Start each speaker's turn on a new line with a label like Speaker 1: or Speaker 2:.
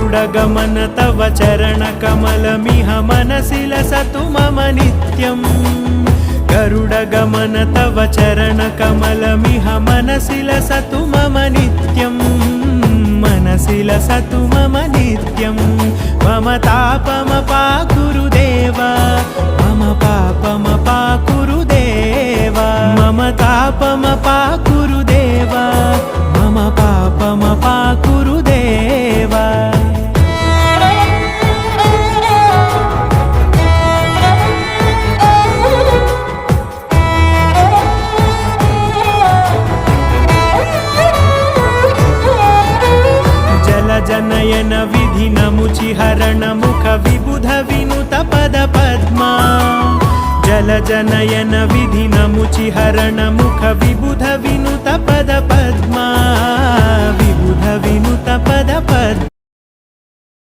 Speaker 1: गरुडगमन तव चरणकमलमिह मनसि लसतु मम नित्यम् गरुडगमन तव चरणकमलमिह मनसि लसतु मम नित्यम् मनसि लसतु मम नित्यम् मम तापमपाकुरु देव मम पापमपाकुरु देव मम तापमपाकुरु देव मम पापमपाकुरु देव जनयन विधिनमुचिहरण मुख विबुध विनुत पद पद्मा जल जनयन विधिनमुचिहरण मुख विबुध विनुत पद पद्मा विबुध विनुत पद पद्मा